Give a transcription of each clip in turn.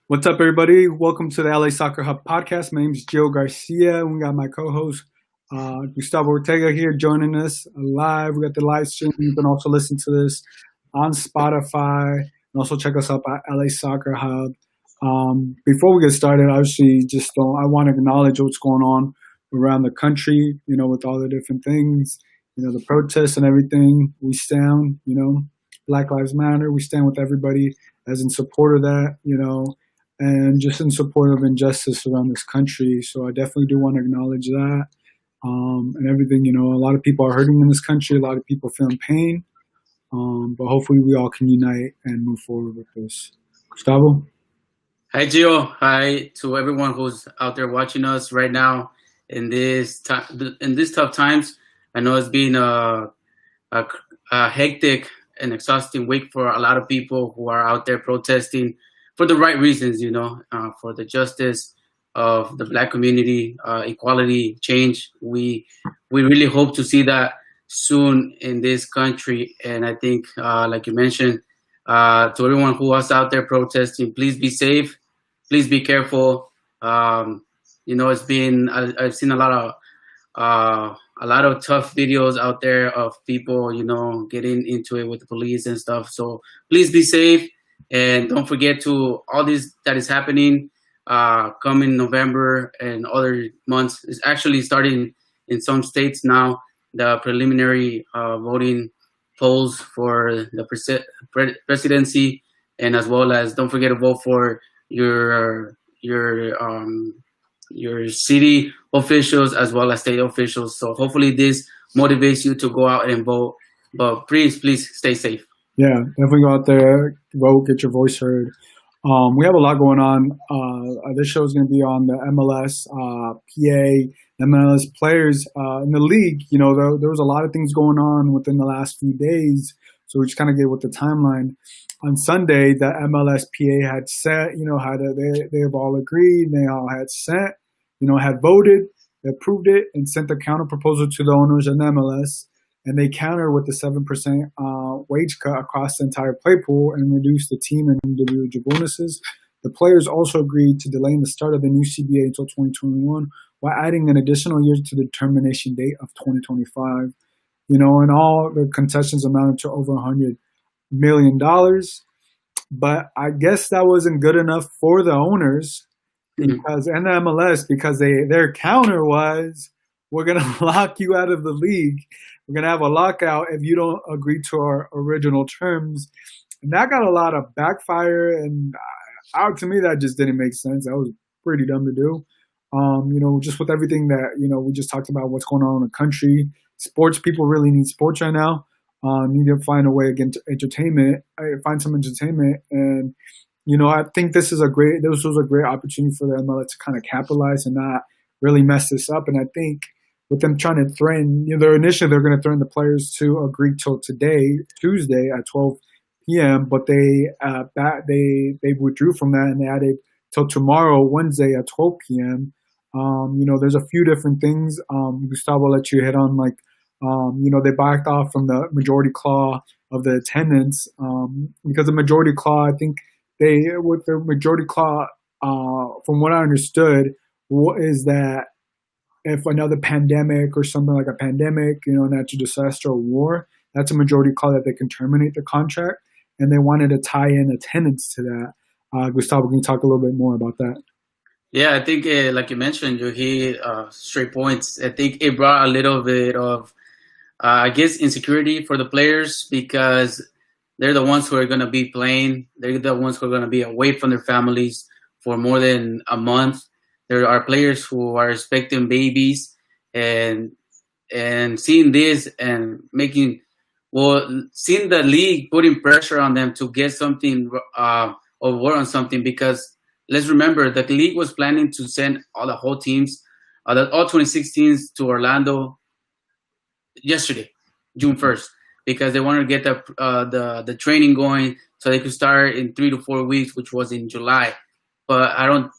What's up, everybody? Welcome to the LA Soccer Hub podcast. My name is Joe Garcia. We got my co-host Gustavo Ortega here joining us live. We got the live stream. You can also listen to this on Spotify and also check us out at LA Soccer Hub. Before we get started, obviously, I want to acknowledge what's going on around the country. With all the different things, the protests and everything. We stand, Black Lives Matter. We stand with everybody as in support of that. And just in support of injustice around this country. So I definitely do want to acknowledge that and everything. A lot of people are hurting in this country. A lot of people feeling pain. But hopefully we all can unite and move forward with this. Gustavo? Hi, Gio. Hi to everyone who's out there watching us right now in this tough times. I know it's been a hectic and exhausting week for a lot of people who are out there protesting for the right reasons, for the justice of the Black community, equality, change. We really hope to see that soon in this country. And I think, like you mentioned, to everyone who was out there protesting, please be safe, please be careful. It's been I've seen a lot of tough videos out there of people, getting into it with the police and stuff. So please be safe. And don't forget to all this that is happening coming November and other months. Is actually starting in some states now, the preliminary voting polls for the presidency, and as well as don't forget to vote for your city officials as well as state officials. So hopefully this motivates you to go out and vote. But please stay safe. Yeah, definitely go out there, vote, get your voice heard. We have a lot going on. This show is going to be on the MLS, PA, MLS players in the league. There was a lot of things going on within the last few days. So we just kind of get with the timeline. On Sunday, the MLSPA had set, they have all agreed. They all had sent, had voted, they approved it, and sent the counter proposal to the owners and the MLS. And they countered with the 7% wage cut across the entire play pool and reduced the team and individual bonuses. The players also agreed to delaying the start of the new CBA until 2021 while adding an additional year to the termination date of 2025. And all the concessions amounted to over $100 million. But I guess that wasn't good enough for the owners because and the MLS because their counter was, we're going to lock you out of the league. We're going to have a lockout if you don't agree to our original terms. And that got a lot of backfire. And to me, that just didn't make sense. That was pretty dumb to do. Just with everything that, we just talked about what's going on in the country. Sports, people really need sports right now. Need to find a way again to entertainment, find some entertainment. And, I think this was a great opportunity for the MLS to kind of capitalize and not really mess this up. And I think with them trying to threaten, they're going to threaten the players to agree till today, Tuesday at 12 p.m. But they withdrew from that and they added till tomorrow, Wednesday at 12 p.m. There's a few different things. Gustavo let you hit on they backed off from the majority clause of the attendance because the majority clause, I think with the majority clause, from what I understood, is that if another pandemic or something like a pandemic, natural disaster or war, that's a majority call that they can terminate the contract. And they wanted to tie in attendance to that. Gustavo, can you talk a little bit more about that? Yeah, I think like you mentioned, you hit straight points. I think it brought a little bit of, insecurity for the players because they're the ones who are going to be playing. They're the ones who are going to be away from their families for more than a month. There are players who are expecting babies and seeing this and seeing the league putting pressure on them to get something or work on something because let's remember the league was planning to send all the whole teams, all 2016s to Orlando yesterday, June 1st, because they wanted to get the training going so they could start in 3 to 4 weeks, which was in July. But I don't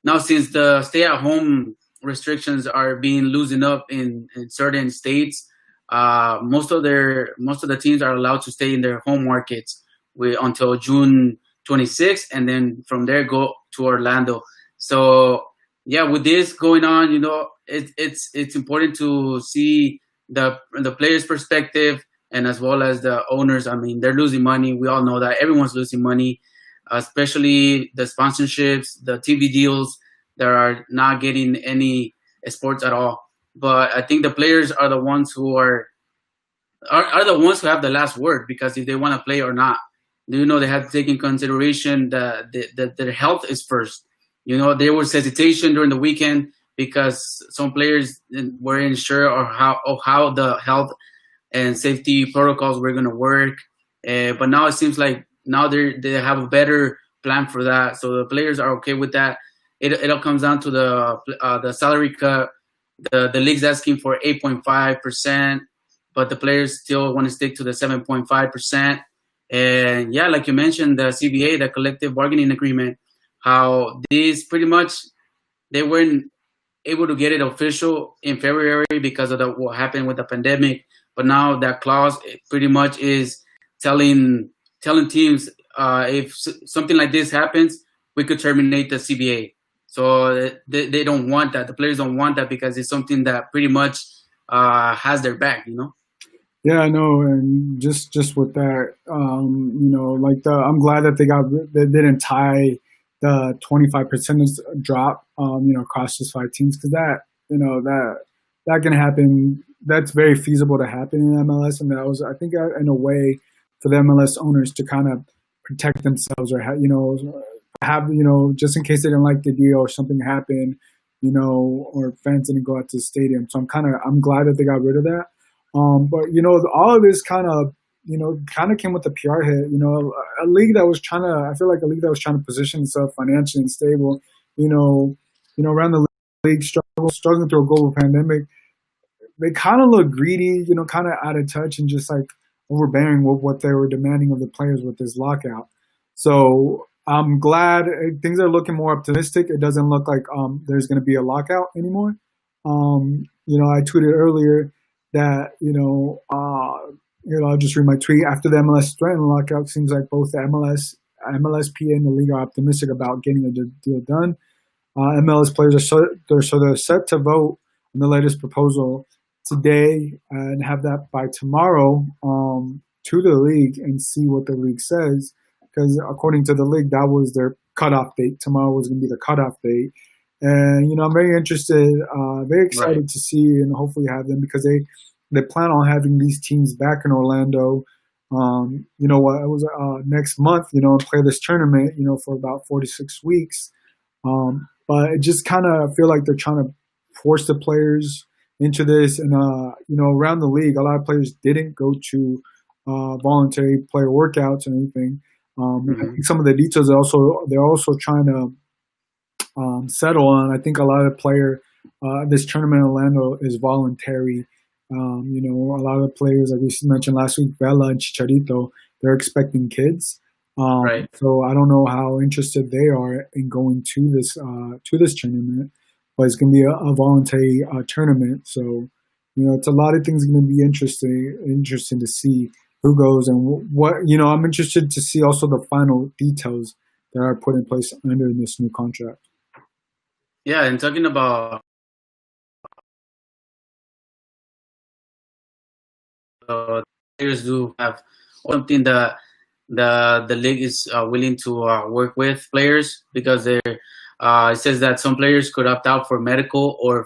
now since the stay-at-home restrictions are being loosened up in certain states, most of the teams are allowed to stay in their home markets until June 26, and then from there go to Orlando. So yeah, with this going on, it's important to see the players' perspective and as well as the owners. I mean, they're losing money. We all know that everyone's losing money, especially the sponsorships, the TV deals that are not getting any sports at all. But I think the players are the ones who are the ones who have the last word, because if they want to play or not, they have to take in consideration that their health is first. There was hesitation during the weekend because some players weren't sure of how the health and safety protocols were going to work. But now it seems like now they have a better plan for that. So the players are okay with that. It all comes down to the salary cut. The league's asking for 8.5%, but the players still want to stick to the 7.5%. And yeah, like you mentioned, the CBA, the collective bargaining agreement, how these pretty much they weren't able to get it official in February because of what happened with the pandemic. But now that clause pretty much is telling teams if something like this happens, we could terminate the CBA. So they don't want that. The players don't want that because it's something that pretty much has their back. Yeah, I know, and just with that, like I'm glad that they didn't tie the 25% drop, across just 5 teams, because that can happen. That's very feasible to happen in MLS, and that was, I think, in a way for the MLS owners to kind of protect themselves, or have just in case they didn't like the deal or something happened, or fans didn't go out to the stadium. So I'm glad that they got rid of that. But all of this kind of came with the PR hit. A league that was I feel like a league that was trying to position itself financially and stable. Around the league struggling through a global pandemic, they kind of look greedy. Kind of out of touch and just like overbearing with what they were demanding of the players with this lockout. So I'm glad things are looking more optimistic. It doesn't look like there's going to be a lockout anymore. I tweeted earlier that I'll just read my tweet. After the MLS threatened lockout, seems like both the MLSPA and the league are optimistic about getting a deal done. MLS players they're set to vote on the latest proposal today and have that by tomorrow to the league and see what the league says. Because according to the league, that was their cutoff date. Tomorrow was going to be the cutoff date. And, I'm very interested, very excited to see and hopefully have them, because they plan on having these teams back in Orlando, it was next month, and play this tournament, for about 46 weeks. But it just kind of feel like they're trying to force the players into this. And, around the league, a lot of players didn't go to voluntary player workouts or anything. I think some of the details they're also trying to settle on. I think a lot of this tournament in Orlando is voluntary. A lot of the players, like we mentioned last week, Vela and Chicharito, they're expecting kids. So I don't know how interested they are in going to this tournament, but it's going to be a voluntary tournament. So, it's a lot of things going to be interesting to see who goes and what. I'm interested to see also the final details that are put in place under this new contract. Yeah, and talking about players do have something that the league is willing to work with players, because it says that some players could opt out for medical or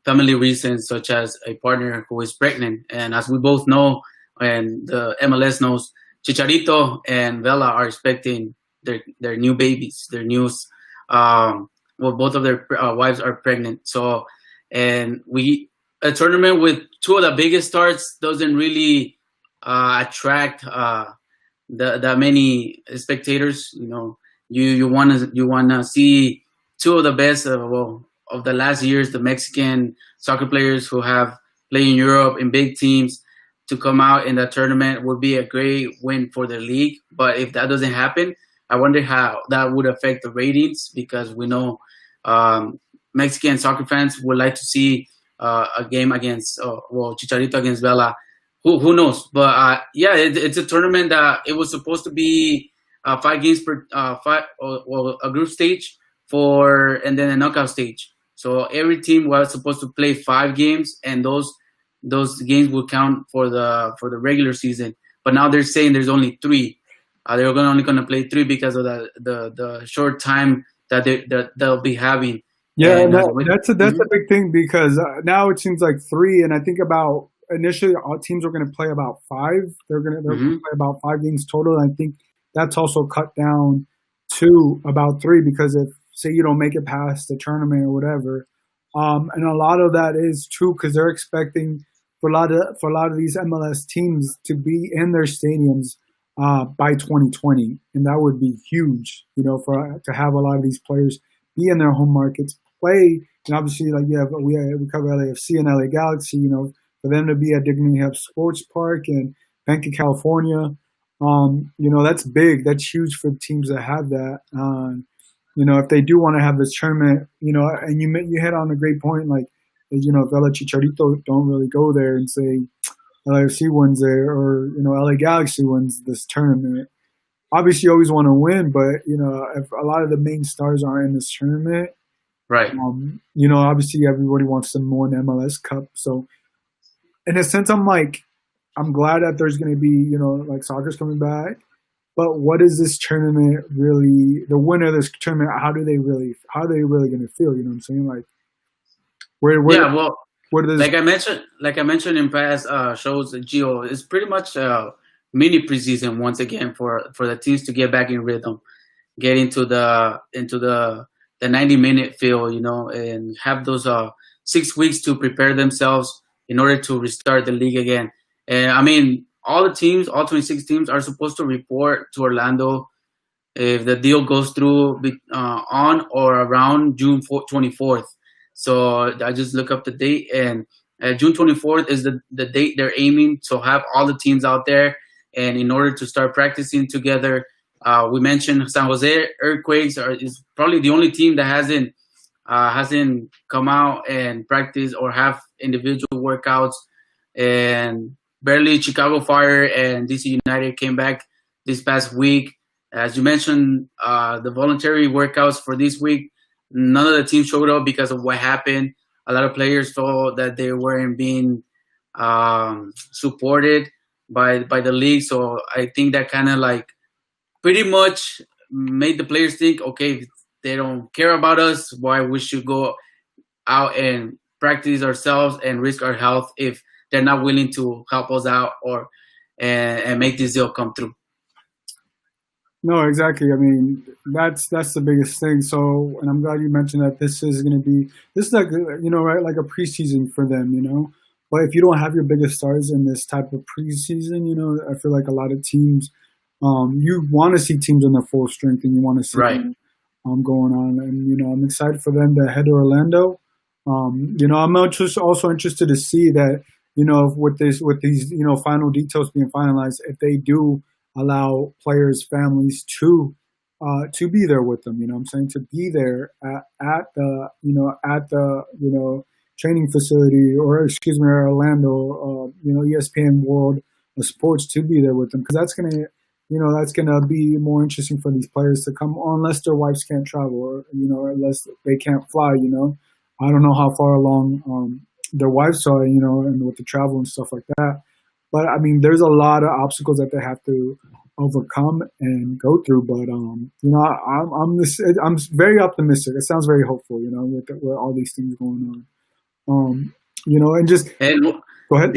family reasons, such as a partner who is pregnant. And as we both know, and the MLS knows, Chicharito and Vela are expecting their new babies, their news. Both of their wives are pregnant. So, and a tournament with two of the biggest stars doesn't really attract that many spectators. You wanna see two of the best of the last years, the Mexican soccer players who have played in Europe in big teams, to come out in that tournament would be a great win for the league. But if that doesn't happen, I wonder how that would affect the ratings, because we know Mexican soccer fans would like to see a game against, Chicharito against Vela. Who knows? But yeah, it's a tournament that it was supposed to be 5 games per a group stage and then a knockout stage. So every team was supposed to play 5 games, and those games would count for the regular season. But now they're saying there's only 3. They're only going to play 3 because of the short time that they'll be having. Yeah, And that's a big thing because now it seems like 3, and I think about initially all teams are going to play about 5. They're going to play about 5 games total. And I think that's also cut down to about 3 because if say you don't make it past the tournament or whatever, and a lot of that is true because they're expecting for a lot of these MLS teams to be in their stadiums by 2020, and that would be huge. You know, to have a lot of these players be in their home markets, play, and obviously like we cover LAFC and LA Galaxy. You know, for them to be at Dignity Health Sports Park and Bank of California, you know, that's big. That's huge for teams that have that. You know, if they do want to have this tournament, you know, and you hit on a great point, like, you know, if LA Chicharito don't really go there and say LAFC wins there or, you know, LA Galaxy wins this tournament. Obviously, you always want to win, but, you know, if a lot of the main stars are in this tournament, right. You know, obviously everybody wants to win MLS Cup. So, in a sense, I'm glad that there's going to be, you know, like soccer's coming back. But what is this tournament really? The winner of this tournament, how are they really going to feel? You know what I'm saying? Like, like I mentioned in past shows, Gio, it's pretty much mini preseason once again for the teams to get back in rhythm, get into the 90-minute feel, you know, and have those 6 weeks to prepare themselves in order to restart the league again. And I mean, all 26 teams are supposed to report to Orlando if the deal goes through on or around June 24th. So I just look up the date, and June 24th is the date they're aiming to have all the teams out there. And in order to start practicing together, we mentioned San Jose Earthquakes is probably the only team that hasn't come out and practice or have individual workouts. And barely Chicago Fire and DC United came back this past week. As you mentioned, the voluntary workouts for this week, none of the teams showed up because of what happened. A lot of players felt that they weren't being supported by the league. So I think that kind of like pretty much made the players think, okay, if they don't care about us, why we should go out and practice ourselves and risk our health if they're not willing to help us out and make this deal come through. No, exactly. I mean, that's the biggest thing. So, and I'm glad you mentioned that this is like, you know, right, like a preseason for them, you know. But if you don't have your biggest stars in this type of preseason, you know, I feel like a lot of teams, you want to see teams in their full strength, and you want to see them, going on. And you know, I'm excited for them to head to Orlando. You know, I'm also interested to see that, you know, with these, you know, final details being finalized, if they do allow players' families to be there with them. You know what I'm saying? To be there at the training facility, or excuse me, Orlando, you know, ESPN World of Sports, to be there with them, because that's gonna be more interesting for these players to come, unless their wives can't travel, or, you know, unless they can't fly. You know, I don't know how far along their wives are, you know, and with the travel and stuff like that. But I mean, there's a lot of obstacles that they have to overcome and go through. But you know, I'm very optimistic. It sounds very hopeful, you know, with all these things going on. You know, and go ahead.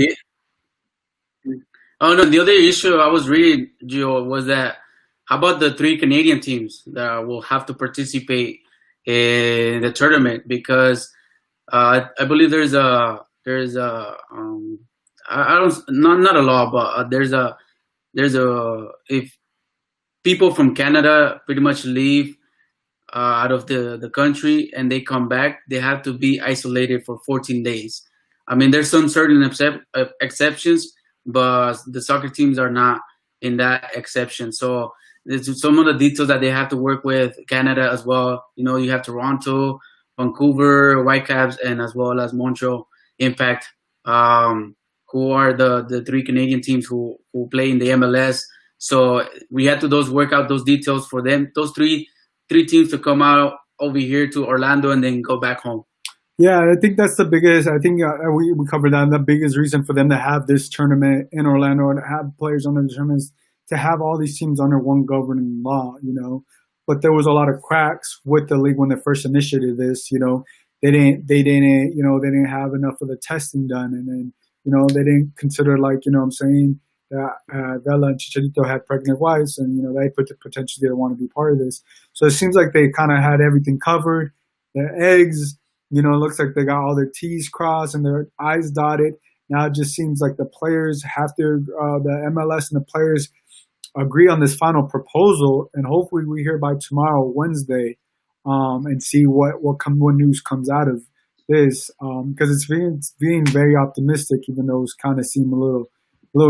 The other issue I was reading, Gio, was that how about the 3 Canadian teams that will have to participate in the tournament? Because I believe there's a not a law, but there's a if people from Canada pretty much leave out of the country and they come back, they have to be isolated for 14 days. I mean, there's some certain exceptions, but the soccer teams are not in that exception. So there's some of the details that they have to work with Canada as well. You know, you have Toronto, Vancouver Whitecaps, and as well as Montreal Impact, who are the 3 Canadian teams who play in the MLS. So we had to work out those details for them, those three teams to come out over here to Orlando and then go back home. Yeah, I think that's the biggest. I think we covered that. The biggest reason for them to have this tournament in Orlando and have players on the tournaments to have all these teams under one governing law, But there was a lot of cracks with the league when they first initiated this. They didn't have enough of the testing done, and then they didn't consider what I'm saying that Vela and Chicharito had pregnant wives, and they potentially didn't want to be part of this. So it seems like they kind of had everything covered. The eggs. It looks like they got all their T's crossed and their I's dotted. Now it just seems like the players have to, the MLS and the players agree on this final proposal, and hopefully we hear by tomorrow, Wednesday, and see what news comes out of this. Because it's being very optimistic, even though it's kind of seem a little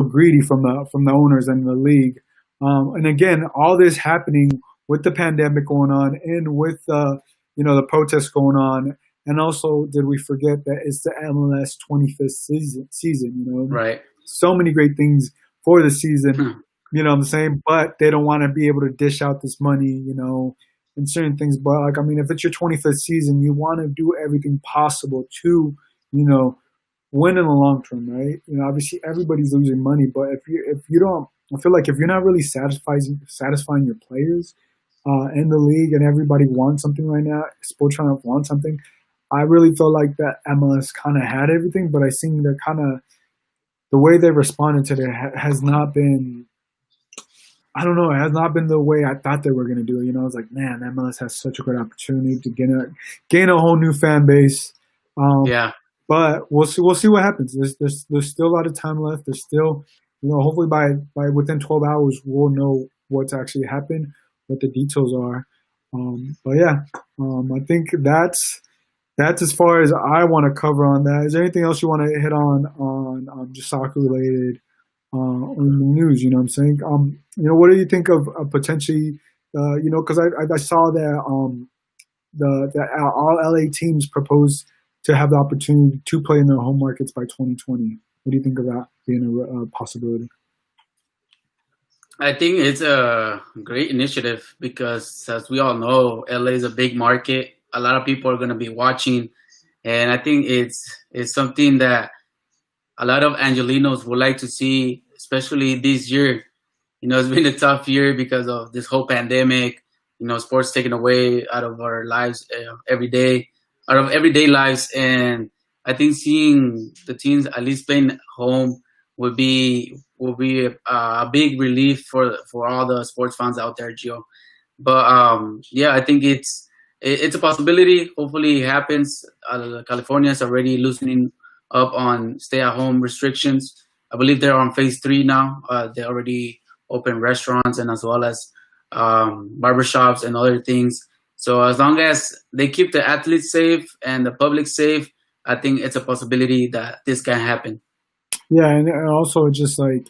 greedy from the owners and the league. And again, all this happening with the pandemic going on and with the protests going on. And also, did we forget that it's the MLS 25th season, Right. So many great things for the season, what I'm saying? But they don't want to be able to dish out this money, and certain things. But, if it's your 25th season, you want to do everything possible to, win in the long term, right? Obviously, everybody's losing money. But if you don't, I feel like if you're not really satisfying your players in the league and everybody wants something right now, sports trying to want something, I really feel like that MLS kind of had everything, but I think they're the way they responded to it has not been, I don't know, it has not been the way I thought they were going to do it. I was like, man, MLS has such a great opportunity to gain a whole new fan base. Yeah. But we'll see what happens. There's still a lot of time left. There's still, hopefully by within 12 hours, we'll know what's actually happened, what the details are. But yeah, I think that's as far as I want to cover on that. Is there anything else you want to hit on just soccer related on the news? What I'm saying? What do you think of potentially? Because I saw that the all LA teams proposed to have the opportunity to play in their home markets by 2020. What do you think of that being a possibility? I think it's a great initiative because, as we all know, LA is a big market. A lot of people are going to be watching, and I think it's something that a lot of Angelinos would like to see, especially this year. It's been a tough year because of this whole pandemic. Sports taken away out of our lives everyday lives, and I think seeing the teams at least playing home will be a big relief for all the sports fans out there, Gio. But yeah, I think it's a possibility. Hopefully it happens. California is already loosening up on stay-at-home restrictions. I believe they're on phase 3 now. They already open restaurants and as well as barbershops and other things. So as long as they keep the athletes safe and the public safe, I think it's a possibility that this can happen. Yeah, and also just like,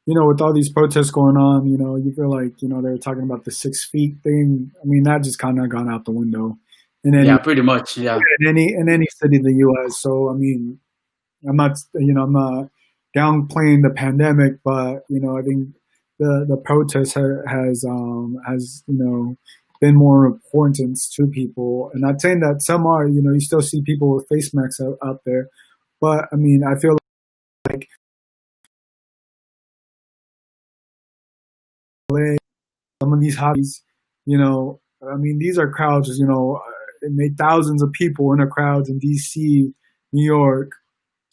with all these protests going on, you feel like, they were talking about the 6 feet thing. I mean, that just kind of gone out the window. Yeah, pretty much. Yeah. In any city in the U.S. So, I mean, I'm not downplaying the pandemic, but, I think the protest has been more importance to people. And not saying that some are, you still see people with face masks out there. But, I mean, I feel like some of these hobbies, I mean, these are crowds, it made thousands of people in the crowds in D.C., New York.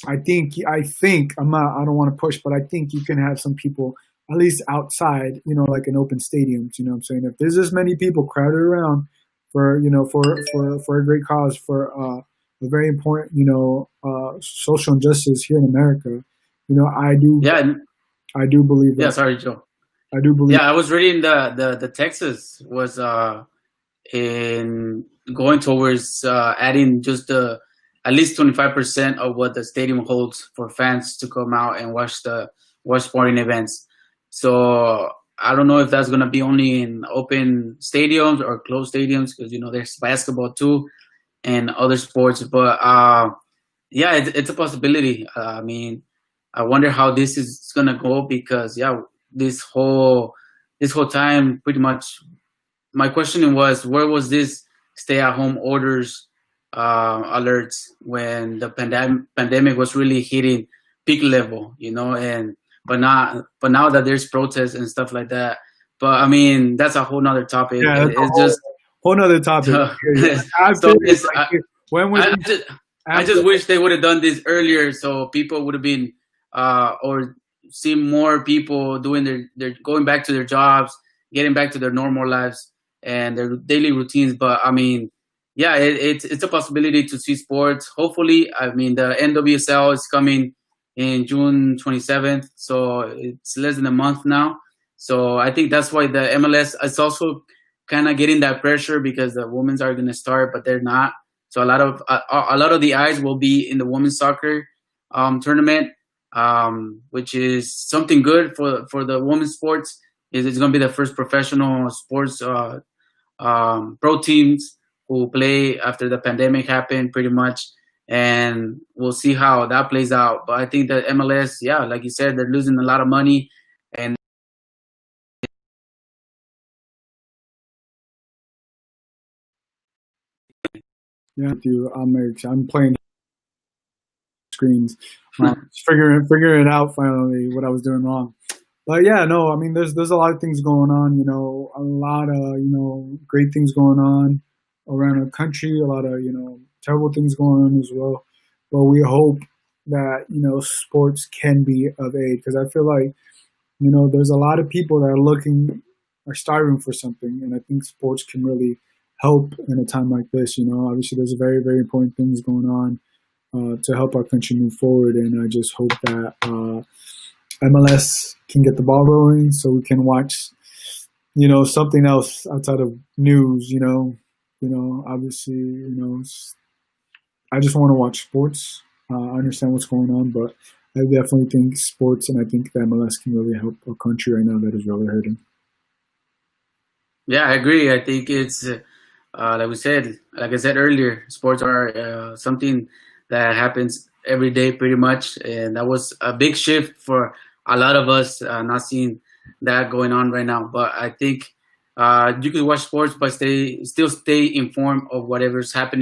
I think I don't want to push, but I think you can have some people at least outside, like in open stadiums, what I'm saying? If there's this many people crowded around for a great cause, for a very important, social injustice here in America, I do believe that. Yeah, sorry, Joe. I do believe. Yeah, I was reading the Texas was in going towards adding just at least 25% of what the stadium holds for fans to come out and watch sporting events. So I don't know if that's going to be only in open stadiums or closed stadiums because, there's basketball too and other sports. But, yeah, it's a possibility. I mean, I wonder how this is going to go because, yeah, this whole this whole time, pretty much, my question was, where was this stay-at-home orders alerts when the pandemic was really hitting peak level, and but now that there's protests and stuff like that. But I mean, that's a whole nother topic. Yeah, that's a It's just whole nother topic. I so feel it's, like when was I just wish they would have done this earlier, so people would have been or seen more people doing their going back to their jobs, getting back to their normal lives and their daily routines. But I mean, yeah, it's a possibility to see sports. Hopefully, I mean, the NWSL is coming in June 27th, so it's less than a month now. So I think that's why the MLS is also kind of getting that pressure because the women's are going to start, but they're not. So a lot of the eyes will be in the women's soccer tournament, which is something good for the women's sports. Is it's going to be the first professional sports pro teams who play after the pandemic happened, pretty much, and we'll see how that plays out. But I think that MLS, yeah, like you said, they're losing a lot of money, and yeah, dude, I'm playing screens, figuring it out finally what I was doing wrong. But yeah, no, I mean, there's a lot of things going on. A lot of great things going on around the country. A lot of terrible things going on as well. But we hope that sports can be of aid because I feel like there's a lot of people that are starving for something, and I think sports can really help in a time like this. Obviously there's very very important things going on to help our country move forward, and I just hope that MLS can get the ball rolling so we can watch, something else outside of news. Obviously, I just want to watch sports. I understand what's going on, but I definitely think sports, and I think the MLS can really help a country right now that is really hurting. yeah, I agree. I think it's like I said earlier, sports are something that happens every day, pretty much, and that was a big shift for a lot of us not seeing that going on right now. But I think you can watch sports, but still stay informed of whatever's happening